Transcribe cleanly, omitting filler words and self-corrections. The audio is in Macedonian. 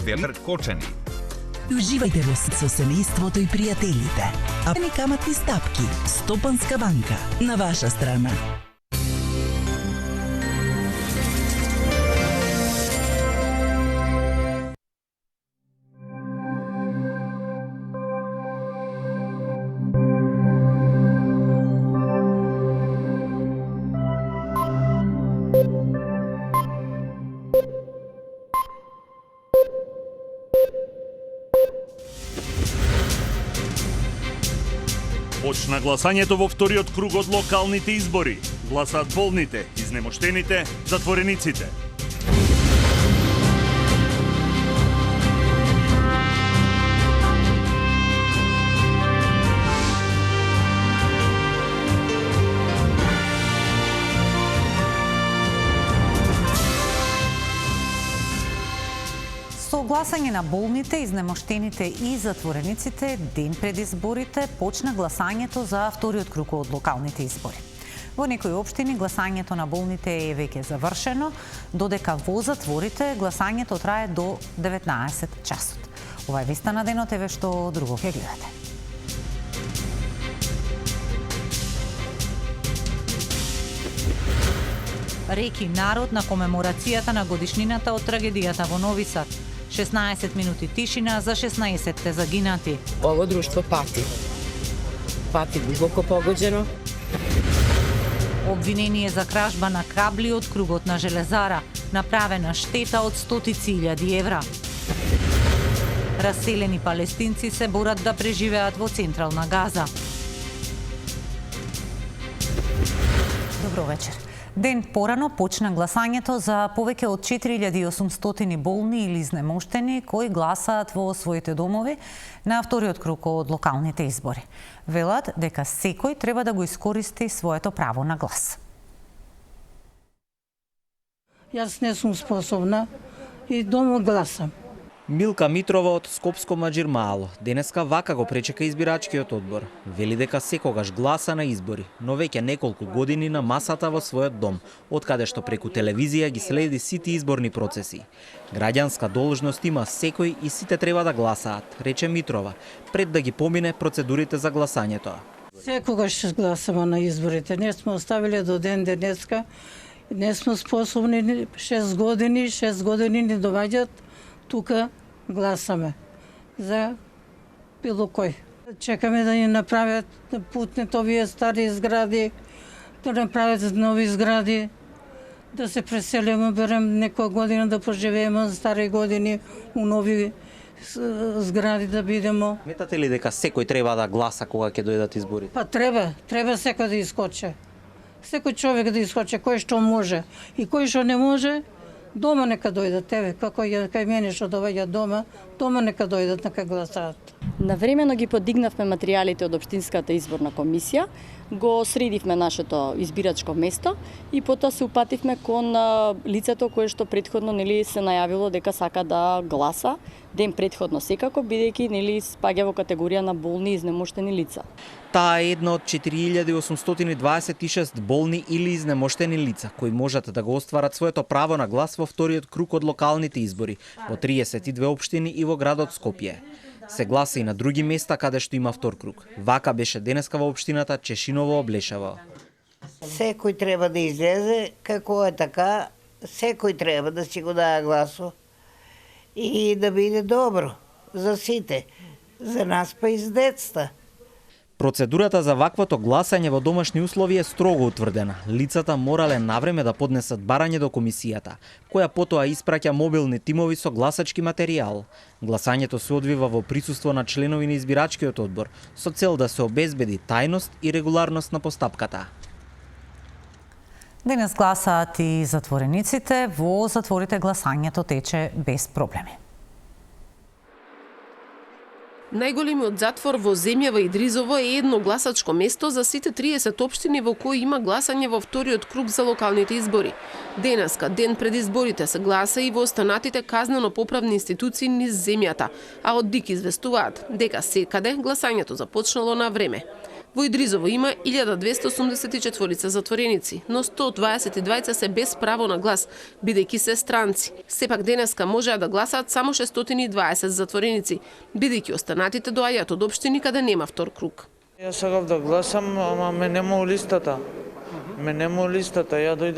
Велер Кочани. Уживајте во со семејството и пријателите. А ни каматни стапки. Стопанска банка. На ваша страна. Почна гласањето во вториот круг од локалните избори. Гласаат болните, изнемоштените, затворениците. Со гласање на болните, изнемоштените и затворениците, ден пред изборите почна гласањето за вториот круг од локалните избори. Во некои општини гласањето на болните е веќе завршено, додека во затворите гласањето трае до 19 часот. Ова е веста на денот, еве што друго ќе гледате. Реки народ на комеморацијата на годишнината од трагедијата во Нови Сад. 16 минути тишина за 16-те загинати. Ово друштво пати. Пати дубоко погоджено. Обвинение за кражба на кабли од кругот на железара, направена штета од стотици илјади евра. Раселени палестинци се борат да преживеат во централна Газа. Добро вечер. Ден порано почна гласањето за повеќе од 4800 болни или изнемоштени кои гласаат во своите домови на вториот круг од локалните избори. Велат дека секој треба да го искористи своето право на глас. Јас не сум способна и дома гласам. Милка Митрова од Скопско Маџирмаало денеска вака го пречека избирачкиот одбор. Вели дека секогаш гласа на избори, но веќе неколку години на масата во својот дом, откаде што преку телевизија ги следи сите изборни процеси. Граѓанска должност има секој и сите треба да гласаат, рече Митрова, пред да ги помине процедурите за гласањето. Секогаш гласаме на изборите. Не сме оставиле до ден денеска. Не сме способни 6 години ни доваѓат тука гласаме за било кој. Чекаме да ни направят путните овие стари згради, да направят нови згради, да се преселиме, берем некоја година да поживееме стари години у нови згради да бидеме. Метате ли дека секој треба да гласа кога ќе дојдат изборите? Па треба секој да искоче. Секој човек да искоче, кој што може и кој што не може. Дома нека дојдат, еве, како ја кај мене што доаѓа дома нека дојдат, нека гласаат. Навремено ги подигнавме материјалите од Општинската изборна комисија, го средивме нашето избирачко место и потоа се упативме кон лицето кое што претходно се најавило дека сака да гласа ден претходно секако, бидејќи спаѓа во категорија на болни и изнемоштени лица. Таа е една од 4826 болни или изнемоштени лица кои можат да го остварат своето право на глас во вториот круг од локалните избори во 32 општини и во градот Скопје. Се гласа и на други места каде што има втор круг. Вака беше денеска во општината Чешиново Облешево. Секој треба да излезе, како е така, секој треба да си го дае гласо и да биде добро за сите, за нас па и за децата. Процедурата за ваквото гласање во домашни услови е строго утврдена. Лицата морале навреме да поднесат барање до комисијата, која потоа испраќа мобилни тимови со гласачки материјал. Гласањето се одвива во присуство на членови на избирачкиот одбор, со цел да се обезбеди тајност и регуларност на постапката. Денес гласаат и затворениците. Во затворите гласањето тече без проблеми. Најголемиот затвор во земјава Идризово е едно гласачко место за сите 30 општини во кои има гласање во вториот круг за локалните избори. Денеска, ден пред изборите, се гласа и во останатите казнено-поправни институции низ земјата, а од ДИК известуваат дека секаде гласањето започнало на време. Во Идризово има 1284 затвореници, но 122 се без право на глас, бидејќи се странци. Сепак денеска можеа да гласаат само 620 затвореници, бидејќи останатите доаѓаат од општини каде нема втор круг. Јас сакав да гласам, ама ме нема листата. Ја дојдов